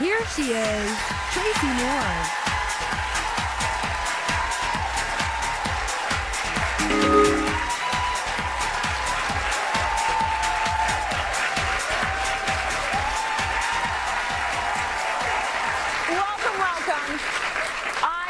Here she is, Tracy Moore.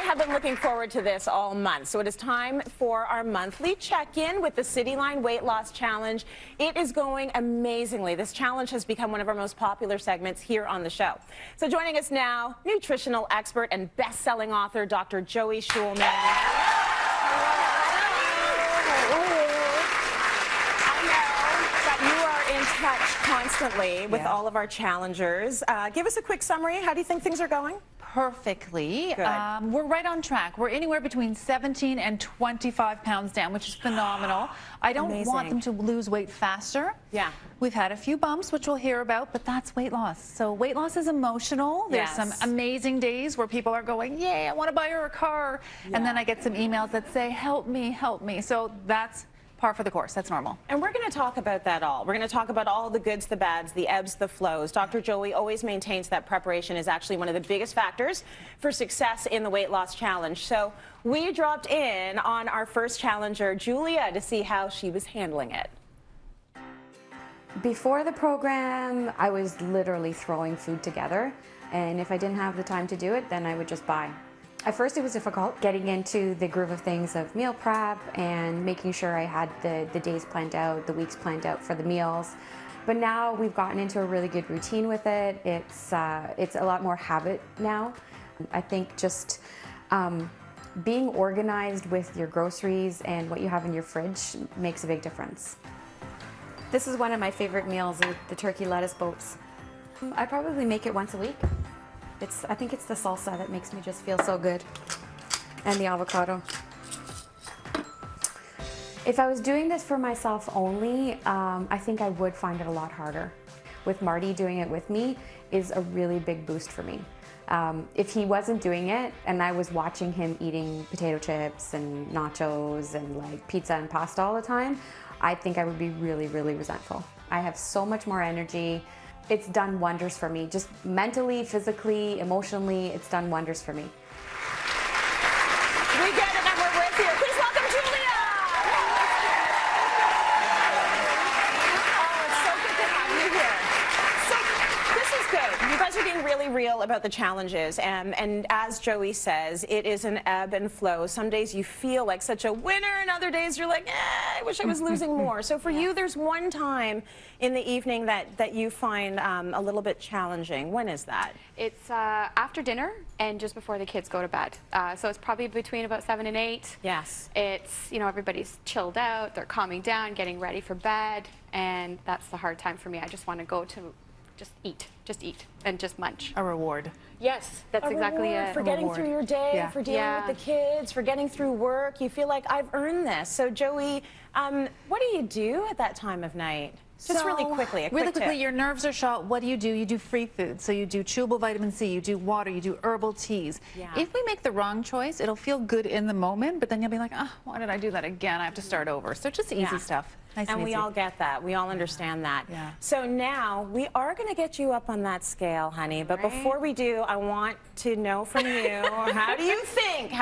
I've been looking forward to this all month, so it is time for our monthly check-in with the Cityline Weight Loss Challenge. It is going amazingly. This challenge has become one of our most popular segments here on the show. So joining us now, nutritional expert and best-selling author, Dr. Joey Schulman. Touch constantly with all of our challengers. Give us a quick summary. How do you think things are going? Perfectly. We're right on track. We're anywhere between 17 and 25 pounds down, which is phenomenal. I don't want them to lose weight faster. Yeah. We've had a few bumps, which we'll hear about, but that's weight loss. So weight loss is emotional. There's some amazing days where people are going, yay, I want to buy her a car. And then I get some emails that say, help me, help me. So that's par for the course. That's normal. And we're going to talk about that all. We're going to talk about all the goods, the bads, the ebbs, the flows. Dr. Joey always maintains that preparation is actually one of the biggest factors for success in the weight loss challenge. So we dropped in on our first challenger, Julia, to see how she was handling it. Before the program, I was literally throwing food together. And if I didn't have the time to do it, then I would just buy. At first it was difficult getting into the groove of things of meal prep and making sure I had the days planned out, the weeks planned out for the meals. But now we've gotten into a really good routine with it. It's a lot more habit now. I think just being organized with your groceries and what you have in your fridge makes a big difference. This is one of my favorite meals, the turkey lettuce boats. I probably make it once a week. I think it's the salsa that makes me just feel so good, and the avocado. If I was doing this for myself only, I think I would find it a lot harder. With Marty doing it with me is a really big boost for me. If he wasn't doing it and I was watching him eating potato chips and nachos and like pizza and pasta all the time, I think I would be really, really resentful. I have so much more energy. It's done wonders for me, just mentally, physically, emotionally, it's done wonders for me. We get it and we're with you. Please welcome Julia! Oh, it's so good to have you here. So, this is good. You guys are being really real about the challenges, and as Joey says, it is an ebb and flow. Some days you feel like such a winner, and other days you're like, I wish I was losing more. So for you, there's one time in the evening that you find a little bit challenging. When is that? It's after dinner and just before the kids go to bed. So it's probably between about 7 and 8. Yes. It's, you know, everybody's chilled out, they're calming down, getting ready for bed, and that's the hard time for me. I just want to go to just eat, and just munch. A reward. Yes, that's exactly it. For getting through your day, for dealing with the kids, for getting through work. You feel like I've earned this. So Joey, what do you do at that time of night? Just really quickly, your nerves are shot. What do? You do free food. So you do chewable vitamin C, you do water, you do herbal teas. If we make the wrong choice, it'll feel good in the moment, but then you'll be like, oh, why did I do that again? I have to start over. So just easy stuff. Nice and we all get that. We all understand that. So now we are going to get you up on that scale, honey. But before we do, I want to know from you, how do you think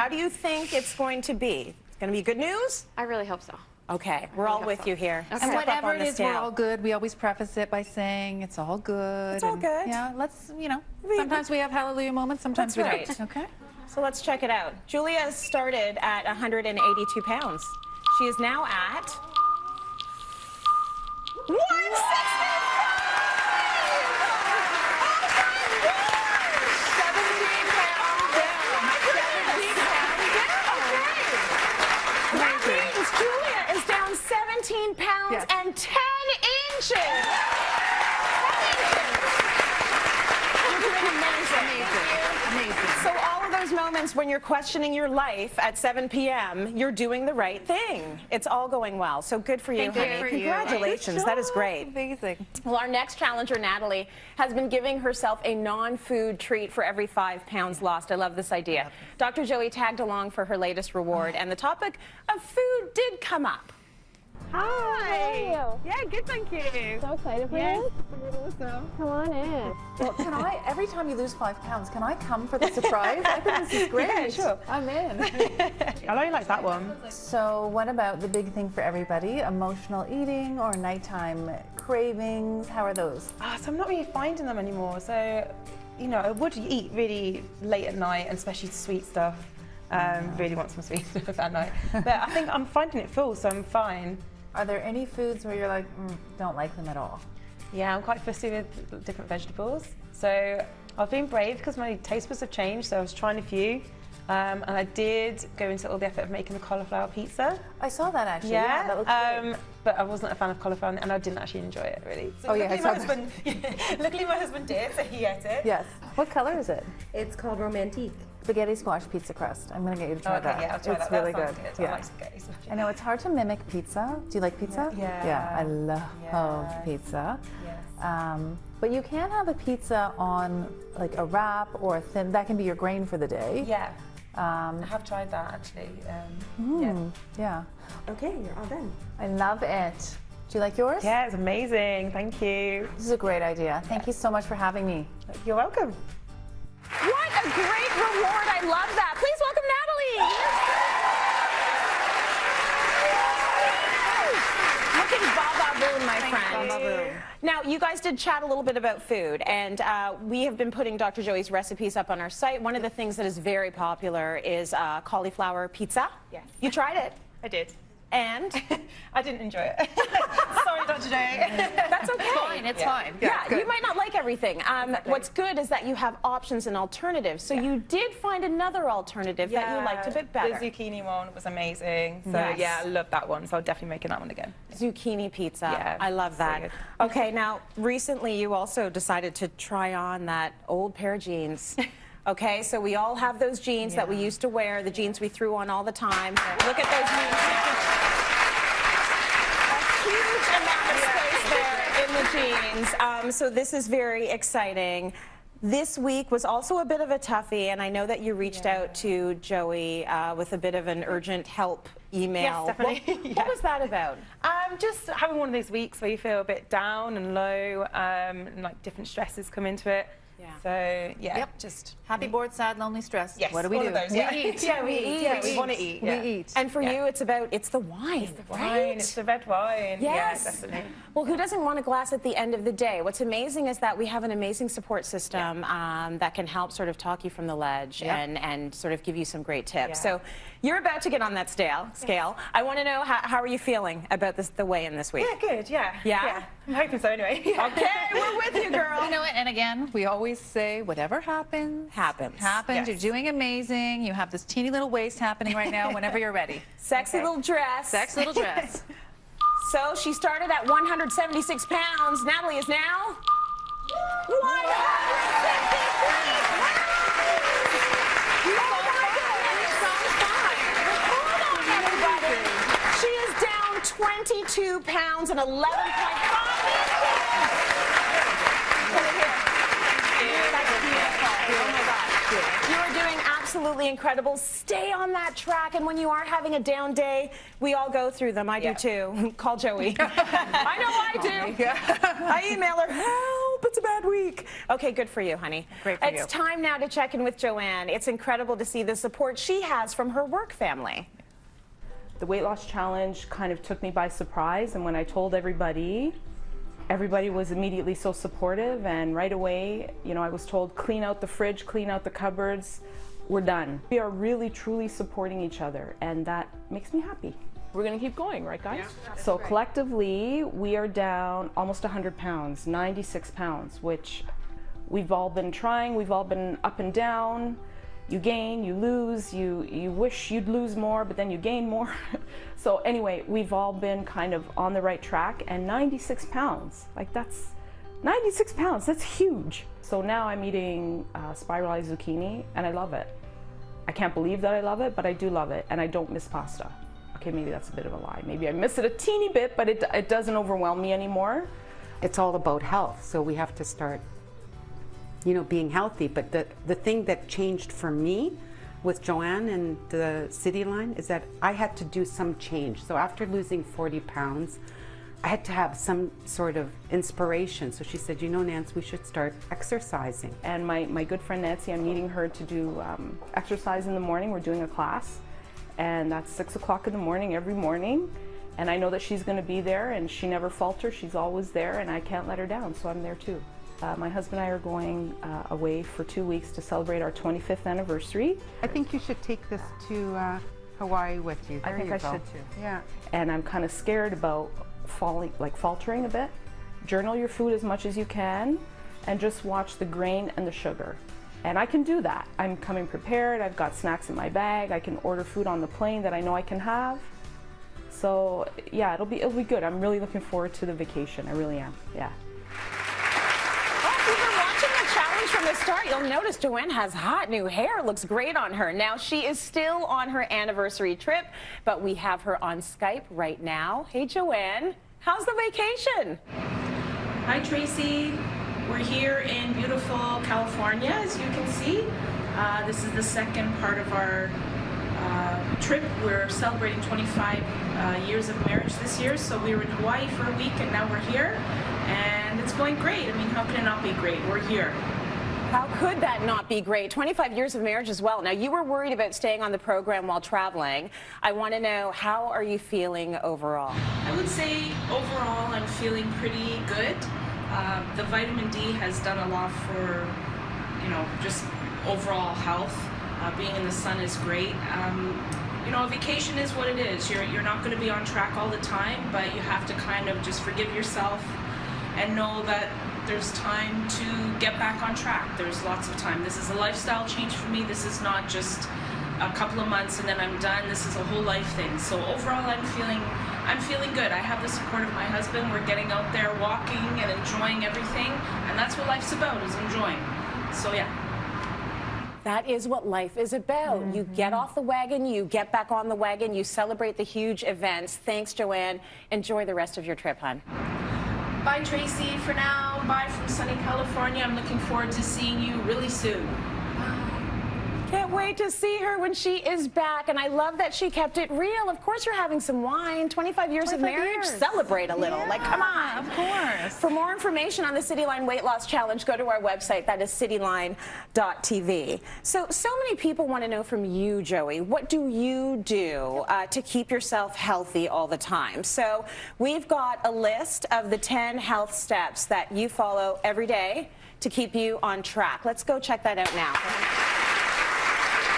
it's going to be? It's going to be good news? I really hope so. Okay, we're all with you here. Okay. And whatever it is, we're all good. We always preface it by saying it's all good. It's all good. Yeah, let's, you know, sometimes we have hallelujah moments, sometimes we don't. Okay. So let's check it out. Julia started at 182 pounds. She is now at 160. Pounds and 10 inches. 10 inches. You're doing amazing. So all of those moments when you're questioning your life at 7 p.m., you're doing the right thing. It's all going well. So good for you, honey. Congratulations. That is great. Amazing. Well, our next challenger, Natalie, has been giving herself a non-food treat for every 5 pounds lost. I love this idea. Dr. Joey tagged along for her latest reward, and the topic of food did come up. Hi. Yeah, good, thank you. So excited for Yes. this. Come on in. Well, can I, every time you lose 5 pounds, can I come for the surprise? I think this is great. Yeah, sure. I'm in. I really like that one. So what about the big thing for everybody? Emotional eating or nighttime cravings? How are those? So I'm not really finding them anymore. So, you know, I would eat really late at night, and especially sweet stuff. Really want some sweet stuff at night. But I think I'm finding it full, so I'm fine. Are there any foods where you're like, don't like them at all? Yeah, I'm quite fussy with different vegetables. So I've been brave because my taste buds have changed, so I was trying a few. And I did go into all the effort of making the cauliflower pizza. I saw that actually. Yeah, that looks great. but I wasn't a fan of cauliflower, and I didn't actually enjoy it really. So Oh, yeah, I luckily saw my husband, luckily my husband did, so he ate it. Yes. What color is it? It's called Romantique. Spaghetti squash pizza crust. I'm gonna get you to try that. Yeah, I'll try it's that. really That sounds good. good. Yeah. I like spaghetti sauce. I know it's hard to mimic pizza. Do you like pizza? Yeah. Yeah, I love pizza. Yes. But you can have a pizza on like a wrap or a thin. That can be your grain for the day. Yeah. I have tried that actually. Yeah. Okay, you're all done. I love it. Do you like yours? Yeah, it's amazing. Thank you. This is a great idea. Thank you so much for having me. You're welcome. What a great reward. I love that. Please welcome Natalie. Looking ba-ba-boom, my friend. Ba-ba-boom. Now, you guys did chat a little bit about food, and we have been putting Dr. Joey's recipes up on our site. One of the things that is very popular is cauliflower pizza. Yes. You tried it. I did. And? I didn't enjoy it. Sorry, Dr. Joey. That's okay. Fine, it's fine. Yeah, you might not like everything. What's good is that you have options and alternatives. So you did find another alternative that you liked a bit better. The zucchini one was amazing. So Yes. yeah, I love that one. So I'll definitely making that one again. Zucchini pizza. Yeah, I love so that. good. Okay, now recently you also decided to try on that old pair of jeans. Okay, so we all have those jeans that we used to wear, the jeans we threw on all the time. Look at those jeans. A huge amount of space there in the jeans. So this is very exciting. This week was also a bit of a toughie, and I know that you reached out to Joey with a bit of an urgent help email. Yes, definitely. What was that about? Just having one of those weeks where you feel a bit down and low, and like different stresses come into it. Yeah. So yeah, just Happy, bored, sad, lonely, stressed. yes, What do we all do? of those. We Yeah. eat. Yeah, we eat. Yeah, we want to eat. Yeah. We eat. And for you, it's the wine. It's the Wine, it's the red wine. Yes. Yeah, definitely. Well, who doesn't want a glass at the end of the day? What's amazing is that we have an amazing support system that can help sort of talk you from the ledge and sort of give you some great tips. Yeah. So you're about to get on that scale. I want to know, how are you feeling about the weigh-in this week? Yeah, good. Yeah. Yeah? I'm hoping so anyway. Okay, we're with you, girl. You know what? And again, we always say whatever happens. Happens. Happens. Yes. You're doing amazing. You have this teeny little waist happening right now whenever you're ready. Sexy little dress. Sex little dress. So she started at 176 pounds. Natalie is now 22 pounds and 11.5 inches. Oh my gosh. You are doing absolutely incredible. Stay on that track, and when you are having a down day, we all go through them. I do too. Call Joey. I know I do. I email her, help, it's a bad week. Okay, good for you, honey. Great for you. It's time now to check in with Joanne. It's incredible to see the support she has from her work family. The weight loss challenge kind of took me by surprise, and when I told everybody, everybody was immediately so supportive, and right away, you know, I was told, clean out the fridge, clean out the cupboards, we're done. We are really truly supporting each other, and that makes me happy. We're gonna keep going, right guys? So collectively, we are down almost 100 pounds, 96 pounds, which we've all been trying, we've all been up and down. You gain, you lose, you wish you'd lose more, but then you gain more. So anyway, we've all been kind of on the right track, and 96 pounds, like that's 96 pounds, that's huge. So now I'm eating spiralized zucchini, and I love it. I can't believe that I love it, but I do love it, and I don't miss pasta. Okay, maybe that's a bit of a lie. Maybe I miss it a teeny bit, but it doesn't overwhelm me anymore. It's all about health, so we have to start, you know, being healthy. But the thing that changed for me with Joanne and the Cityline is that I had to do some change. So after losing 40 pounds, I had to have some sort of inspiration. So she said, you know, Nance, we should start exercising. And my good friend Nancy, I'm meeting her to do exercise in the morning. We're doing a class, and that's 6 o'clock in the morning every morning. And I know that she's going to be there, and she never falters. She's always there, and I can't let her down, so I'm there too. My husband and I are going away for 2 weeks to celebrate our 25th anniversary. I think you should take this to Hawaii with you. I think I should too. Yeah. And I'm kind of scared about faltering a bit. Journal your food as much as you can, and just watch the grain and the sugar. And I can do that. I'm coming prepared. I've got snacks in my bag. I can order food on the plane that I know I can have. So yeah, it'll be good. I'm really looking forward to the vacation. I really am. Yeah. From the start, you'll notice Joanne has hot new hair. Looks great on her. Now, she is still on her anniversary trip, but we have her on Skype right now. Hey, Joanne, how's the vacation? Hi, Tracy. We're here in beautiful California, as you can see. This is the second part of our trip. We're celebrating 25 years of marriage this year, so we were in Hawaii for a week, and now we're here, and it's going great. I mean, how can it not be great? We're here. How could that not be great? 25 years of marriage as well. Now, you were worried about staying on the program while traveling. I want to know, how are you feeling overall? I would say overall I'm feeling pretty good. The vitamin D has done a lot for, you know, just overall health. Being in the sun is great. You know, a vacation is what it is. You're not going to be on track all the time, but you have to kind of just forgive yourself and know that there's time to get back on track. There's lots of time. This is a lifestyle change for me. This is not just a couple of months and then I'm done. This is a whole life thing. So overall, I'm feeling good. I have the support of my husband. We're getting out there walking and enjoying everything, and that's what life's about, is enjoying. So yeah. That is what life is about. You get off the wagon, you get back on the wagon, you celebrate the huge events. Thanks, Joanne. Enjoy the rest of your trip, hon. Bye, Tracy, for now. Bye from sunny California. I'm looking forward to seeing you really soon. Can't wait to see her when she is back, and I love that she kept it real. Of course you're having some wine. 25 years of marriage. Celebrate a little. Yeah, like, come on. Of course. For more information on the Cityline Weight Loss Challenge, go to our website. That is cityline.tv. So many people want to know from you, Joey, what do you do to keep yourself healthy all the time? So we've got a list of the 10 health steps that you follow every day to keep you on track. Let's go check that out now.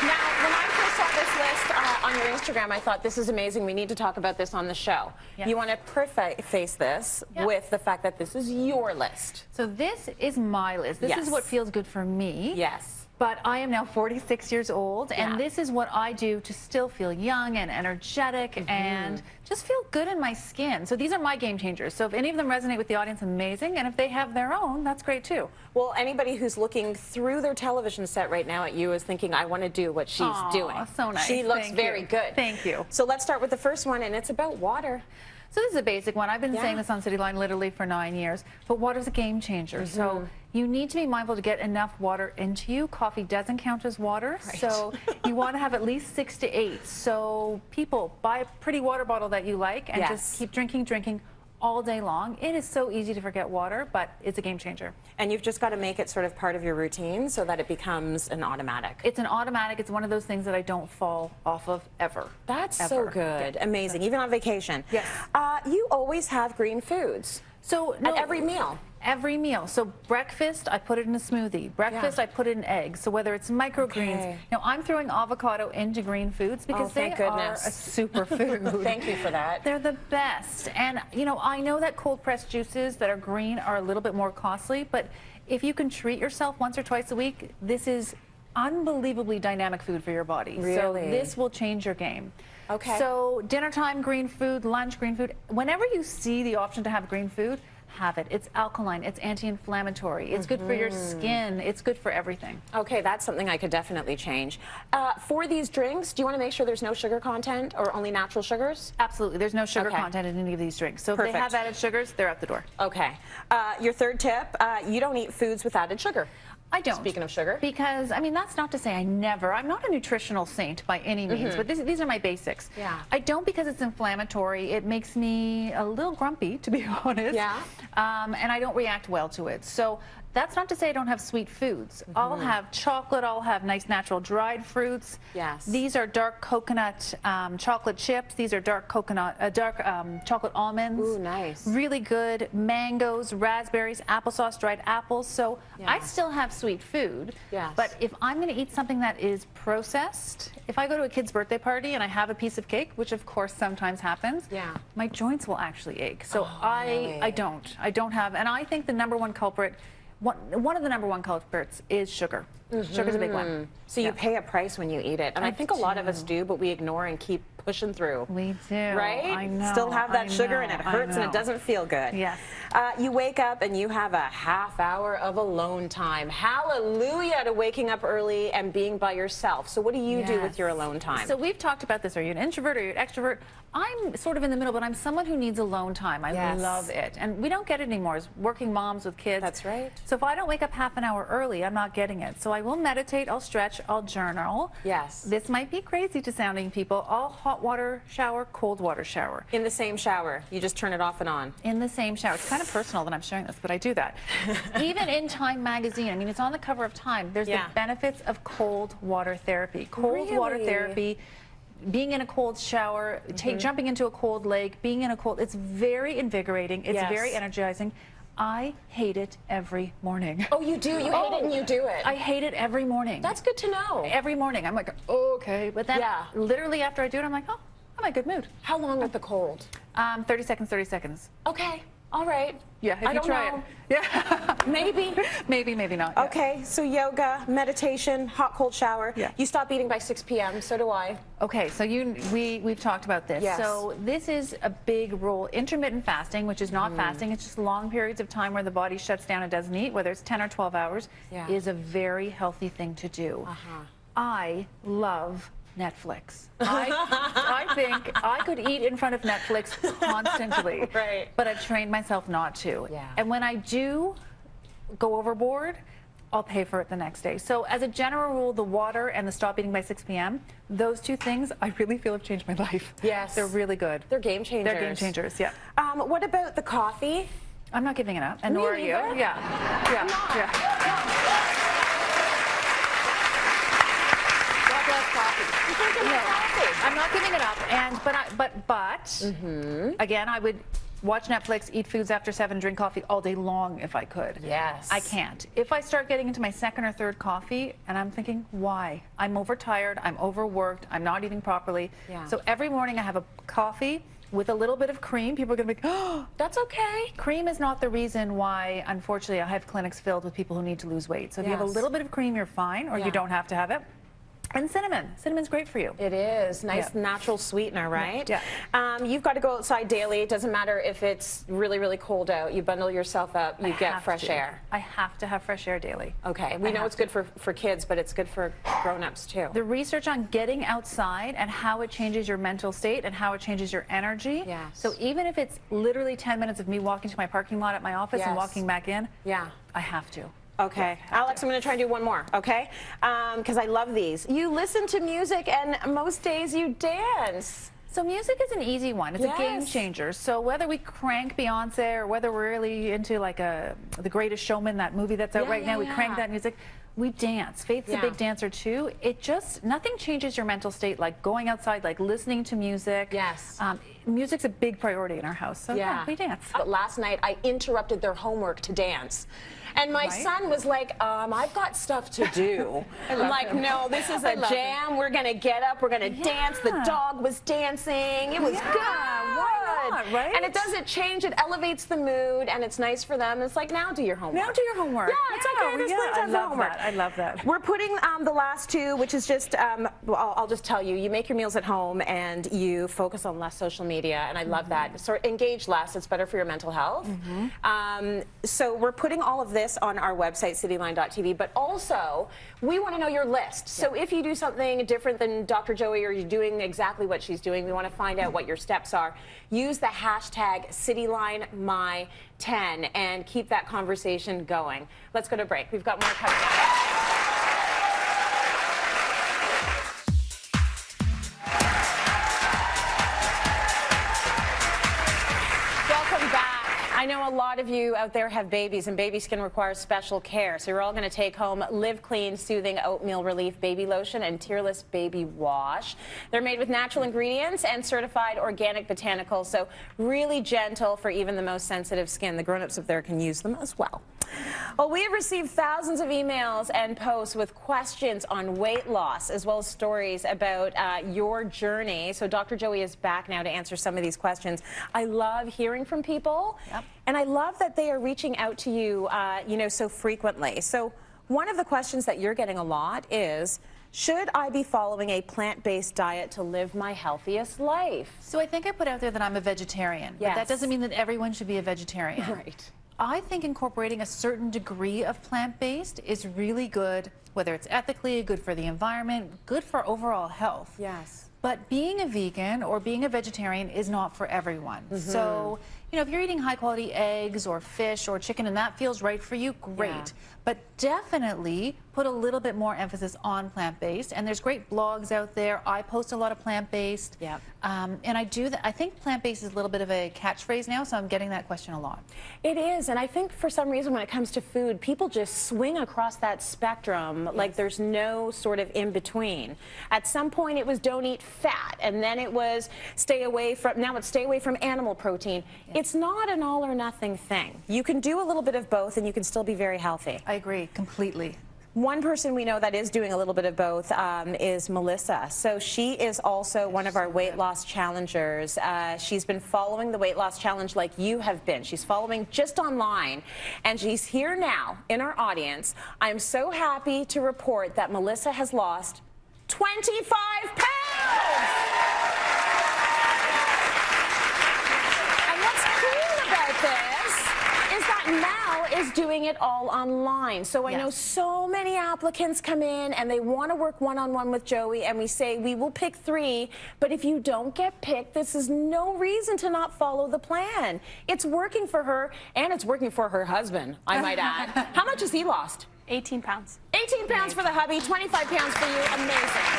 Now, when I first saw this list on your Instagram, I thought, this is amazing. We need to talk about this on the show. Yes. You want to preface this with the fact that this is your list. So this is my list. This is what feels good for me. Yes. But I am now 46 years old, and this is what I do to still feel young and energetic and just feel good in my skin. So these are my game changers. So if any of them resonate with the audience, amazing. And if they have their own, that's great too. Well, anybody who's looking through their television set right now at you is thinking, I want to do what she's doing. So nice. She looks very good. Thank you. So let's start with the first one, and it's about water. So this is a basic one. I've been saying this on Cityline literally for 9 years, but water's a game changer. So you need to be mindful to get enough water into you. Coffee doesn't count as water, so you want to have at least 6 to 8. So people, buy a pretty water bottle that you like and just keep drinking all day long. It is so easy to forget water, but it's a game changer. And you've just got to make it sort of part of your routine so that it becomes an automatic. It's an automatic. It's one of those things that I don't fall off of ever. That's so good. Amazing. Even on vacation. Yes. You always have green foods. So at every meal. Every meal. So breakfast, I put it in a smoothie. Breakfast, I put it in eggs. So whether it's microgreens. Now, I'm throwing avocado into green foods because they are a superfood. Thank you for that. They're the best. And, you know, I know that cold-pressed juices that are green are a little bit more costly, but if you can treat yourself once or twice a week, this is unbelievably dynamic food for your body. Really? So this will change your game. Okay. So dinner time, green food, lunch, green food. Whenever you see the option to have green food, have it. It's alkaline, it's anti-inflammatory, it's good for your skin, it's good for everything. Okay, that's something I could definitely change. For these drinks, do you want to make sure there's no sugar content or only natural sugars? Absolutely, there's no sugar content in any of these drinks. So if they have added sugars, they're out the door. Okay. Your third tip, you don't eat foods with added sugar. I don't. Speaking of sugar. Because, I mean, that's not to say I'm not a nutritional saint by any means, but these are my basics. Yeah. I don't because it's inflammatory. It makes me a little grumpy, to be honest. Yeah. And I don't react well to it. So that's not to say I don't have sweet foods. I'll have chocolate. I'll have nice natural dried fruits. Yes. These are dark coconut chocolate chips. These are dark coconut, chocolate almonds. Ooh, nice. Really good. Mangoes, raspberries, applesauce, dried apples. So I still have sweet food. Yes. But if I'm going to eat something that is processed, if I go to a kid's birthday party and I have a piece of cake, which of course sometimes happens, my joints will actually ache. So I don't have, and I think the number one culprit, one of the number one culprits is sugar. Sugar's a big one. So you pay a price when you eat it. And I think a lot of us do, but we ignore and keep pushing through. We do. Right? I know. Still have that sugar and it I hurts and know. it doesn't feel good. Yes. You wake up and you have a half hour of alone time. Hallelujah to waking up early and being by yourself. So what do you do with your alone time? So we've talked about this. Are you an introvert or are you an extrovert? I'm sort of in the middle, but I'm someone who needs alone time. I love it. And we don't get it anymore as working moms with kids. That's right. So if I don't wake up half an hour early, I'm not getting it. So I will meditate, I'll stretch, I'll journal. Yes. This might be crazy to sounding people. I'll hot water shower, cold water shower. In the same shower. You just turn it off and on. In the same shower. It's kind of personal that I'm sharing this, but I do that. Even in Time magazine, I mean, it's on the cover of Time. There's the benefits of cold water therapy. Cold water therapy, being in a cold shower, jumping into a cold lake, being in a cold, it's very invigorating. It's very energizing. I hate it every morning. Oh, you do? You hate it and you do it? I hate it every morning. That's good to know. Every morning. I'm like, oh, okay. But then literally after I do it, I'm like, oh, I'm in a good mood. How long with the cold? 30 seconds, 30 seconds. Okay. All right. Yeah, if you try it. Yeah. Maybe. Maybe not. Yeah. Okay, so yoga, meditation, hot cold shower. Yeah. You stop eating by 6 p.m., so do I. Okay, so we've talked about this. Yes. So this is a big rule. Intermittent fasting, which is not fasting, it's just long periods of time where the body shuts down and doesn't eat, whether it's 10 or 12 hours, is a very healthy thing to do. I love Netflix. I think I could eat in front of Netflix constantly, but I've trained myself not to. And when I do go overboard, I'll pay for it the next day. So as a general rule, the water and the stop eating by 6 p.m., those two things I really feel have changed my life. Yes. They're really good. They're game changers. They're game changers, yeah. What about the coffee? I'm not giving it up, and nor are you. Yeah. I'm not giving it up, but again, I would watch Netflix, eat foods after 7, drink coffee all day long if I could. Yes. I can't. If I start getting into my second or third coffee, and I'm thinking, why? I'm overtired, I'm overworked, I'm not eating properly. So every morning I have a coffee with a little bit of cream. People are going to be, oh, that's okay. Cream is not the reason why, unfortunately, I have clinics filled with people who need to lose weight. So if you have a little bit of cream, you're fine, or you don't have to have it. And cinnamon. Cinnamon's great for you. It is. Nice natural sweetener, right? Yeah. You've got to go outside daily. It doesn't matter if it's really, really cold out. You bundle yourself up. You get fresh air. I have to have fresh air daily. Okay. We know it's good for kids, but it's good for grown-ups too. The research on getting outside and how it changes your mental state and how it changes your energy. Yes. So even if it's literally 10 minutes of me walking to my parking lot at my office and walking back in, I have to. Okay. Alex, I'm going to try and do one more, okay? Because I love these. You listen to music and most days you dance. So music is an easy one. It's a game changer. So whether we crank Beyonce or whether we're really into like The Greatest Showman, that movie that's out right now, we crank that music. We dance. Faith's a big dancer too. Nothing changes your mental state like going outside, like listening to music. Yes. Music's a big priority in our house. So yeah, we dance. But last night I interrupted their homework to dance. And my son was like, I've got stuff to do. I'm like, no, this is a jam. We're going to get up. We're going to dance. The dog was dancing. It was good. Right? And it change. It elevates the mood, and it's nice for them. It's like, now do your homework. Now do your homework. Yeah, it's okay. There's plenty of time for homework. I love that. We're putting the last two, which is just, well, I'll just tell you, you make your meals at home, and you focus on less social media, and I love that. So engage less. It's better for your mental health. So we're putting all of this on our website, cityline.tv, but also we want to know your list. So if you do something different than Dr. Joey or you're doing exactly what she's doing, we want to find out what your steps are. Use use the hashtag CitylineMy10 and keep that conversation going. Let's go to break. We've got more coming up. I know a lot of you out there have babies, and baby skin requires special care. So you're all going to take home Live Clean Soothing Oatmeal Relief Baby Lotion and Tearless Baby Wash. They're made with natural ingredients and certified organic botanicals, so really gentle for even the most sensitive skin. The grown-ups up there can use them as well. Well, we have received thousands of emails and posts with questions on weight loss, as well as stories about your journey. So Dr. Joey is back now to answer some of these questions. I love hearing from people, and I love that they are reaching out to you, so frequently. So one of the questions that you're getting a lot is, should I be following a plant-based diet to live my healthiest life? So I think I put out there that I'm a vegetarian, but that doesn't mean that everyone should be a vegetarian. Right. I think incorporating a certain degree of plant-based is really good, whether it's ethically, good for the environment, good for overall health. Yes. But being a vegan or being a vegetarian is not for everyone. So, if you're eating high-quality eggs or fish or chicken and that feels right for you, great. Yeah. But definitely put a little bit more emphasis on plant-based. And there's great blogs out there. I post a lot of plant-based. Yep. And I do that. I think plant-based is a little bit of a catchphrase now, so I'm getting that question a lot. It is, and I think for some reason when it comes to food, people just swing across that spectrum like there's no sort of in-between. At some point it was don't eat fat, and then it was now it's stay away from animal protein. It's not an all or nothing thing. You can do a little bit of both and you can still be very healthy. I agree completely. One person we know that is doing a little bit of both is Melissa. So she is also one of our weight loss challengers. She's been following the weight loss challenge like you have been. She's following just online, and she's here now in our audience. I'm so happy to report that Melissa has lost 25 pounds! And what's cool about this is that Mel is doing it all online. So I know so many applicants come in and they want to work one-on-one with Joey, and we say we will pick 3, but if you don't get picked, this is no reason to not follow the plan. It's working for her, and it's working for her husband, I might add. How much has he lost? 18 pounds. 18 pounds for the hubby, 25 pounds for you. Amazing.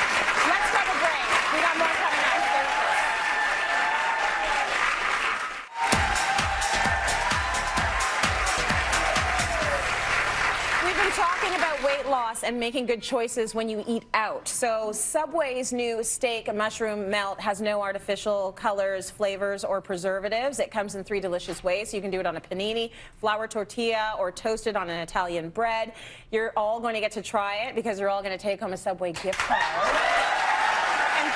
Let's go to break. We got more coming up. We've been talking about weight loss and making good choices when you eat out. So Subway's new steak mushroom melt has no artificial colors, flavors, or preservatives. It comes in 3 delicious ways. So you can do it on a panini, flour tortilla, or toast it on an Italian bread. You're all going to get to try it because you're all going to take home a Subway gift card. And